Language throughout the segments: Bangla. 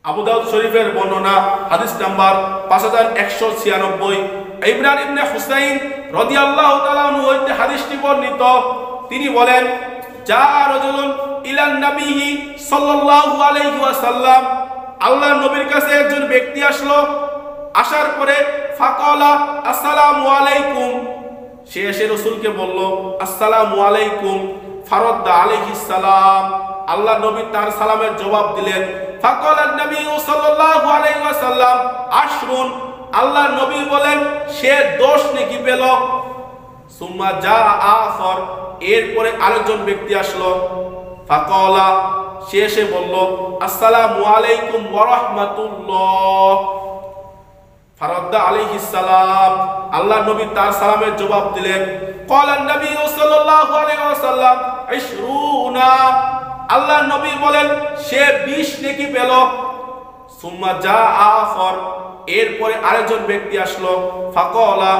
আবু দাউদ শরীফের বর্ণনা হাদিস নাম্বার 5196। ইমরান ইবনে হুসাইন রাদিয়াল্লাহু তাআলা আনহু হইতে হাদিসটি বর্ণিত। তিনি বলেন, যা রাজুলুন ইলান নবী সাল্লাল্লাহু আলাইহি ওয়াসাল্লাম, আল্লাহর নবীর কাছে একজন ব্যক্তি আসলো। আসার পরে ফাকালা আসসালামু আলাইকুম, সে এসে রাসূলকে বলল আসসালামু আলাইকুম। ফারাদ্দা আলাইহিস সালাম, আল্লাহ নবী তার সালামের জবাব দিলেন। ফাকালা নবী সাল্লাল্লাহু আলাইহি ওয়াসাল্লাম আশরুন, আল্লাহ নবী বলেন সে 10 নেকি পেল। সুম্মা জা আখর, এরপরে আরেকজন ব্যক্তি আসলো। ফাকালা, সে এসে বলল আসসালামু আলাইকুম ওয়া রাহমাতুল্লাহ। ফারাদ্দা আলাইহিস সালাম, আল্লাহ নবী তার সালামের জবাব দিলেন। ক্বালা নবী সাল্লাল্লাহু আলাইহি ওয়াসাল্লাম ইশরুনা, আল্লাহ নবী বলেন সে 20 নেকি পেল। সুম্মা জা আখর, এরপরে আরেকজন ব্যক্তি আসলো। ফাকালা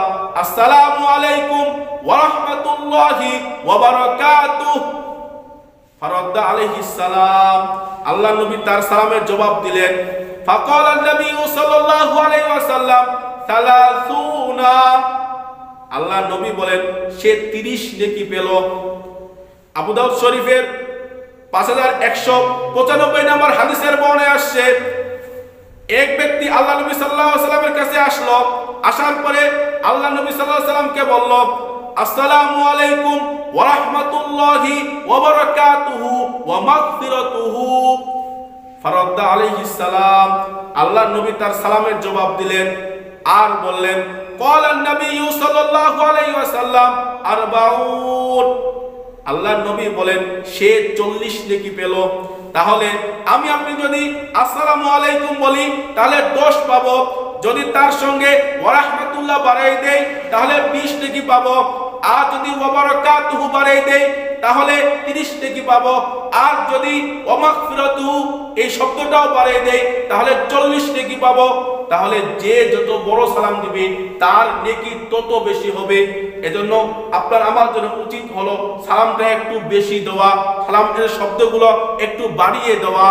আসসালামু আলাইকুম ওয়া রাহমাতুল্লাহি ওয়া বারাকাতুহু। ফারাদ্দা আলাইহিস সালাম, আল্লাহ নবী তার সালামের জবাব দিলেন। ফাকালা নবী সাল্লাল্লাহু আলাইহি ওয়াসাল্লাম সালাসুনা, আল্লাহ নবী বলেন সে 30 নেকি পেল। আবু দাউদ শরীফের 5195 নম্বর হাদিসের বর্ণনায় আসছে, এক ব্যক্তি আল্লাহ নবী সাল্লাল্লাহু আলাইহি ওয়াসাল্লামের কাছে আসলো। আসার পরে আল্লাহ নবী সাল্লাল্লাহু আলাইহি ওয়াসাল্লামকে বলল আসসালামু আলাইকুম ওয়া রাহমাতুল্লাহি ওয়া বারাকাতুহু ওয়া মাগফিরাতুহু। ফারাদ্দা আলাইহিস সালাম, আল্লাহ নবী তার সালামের জবাব দিলেন আর বললেন ক্বালা নবী সাল্লাল্লাহু আলাইহি ওয়াসাল্লাম আরবাউন, আল্লাহ নবী বলেন সে 40 নেকি পেল। তাহলে আপনি যদি আসসালামু আলাইকুম বলি তাহলে 10 পাবো, যদি তার সঙ্গে ওয়া রাহমাতুল্লাহ বাড়াই দেই তাহলে 20 নেকি পাবো, আর যদি ওয়া বারাকাতুহু বাড়াই দেই তাহলে 30 নেকি পাবো, আর যদি ওয়া মাগফিরাতুহু এই শব্দটাও বাড়াই দেই তাহলে 40 নেকি পাবো। তাহলে যে যত বড় সালাম দিবে তার নেকি তত বেশি হবে। এজন্য আপনার আমার জন্য উচিত হলো সালামটা একটু বেশি দেওয়া, সালামের শব্দগুলো একটু বাড়িয়ে দেওয়া।